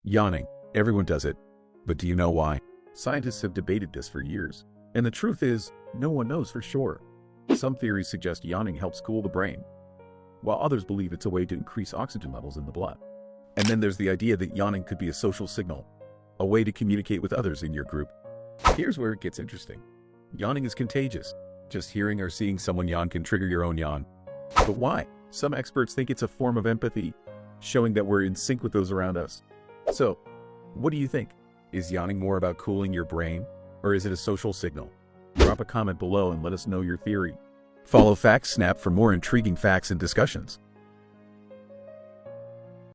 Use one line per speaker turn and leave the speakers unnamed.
Yawning. Everyone does it. But do you know why? Scientists have debated this for years. And the truth is, no one knows for sure. Some theories suggest yawning helps cool the brain, while others believe it's a way to increase oxygen levels in the blood. And then there's the idea that yawning could be a social signal, a way to communicate with others in your group. Here's where it gets interesting. Yawning is contagious. Just hearing or seeing someone yawn can trigger your own yawn. But why? Some experts think it's a form of empathy, showing that we're in sync with those around us. So, what do you think? Is yawning more about cooling your brain, or is it a social signal? Drop a comment below and let us know your theory. Follow Facts Snap for more intriguing facts and discussions.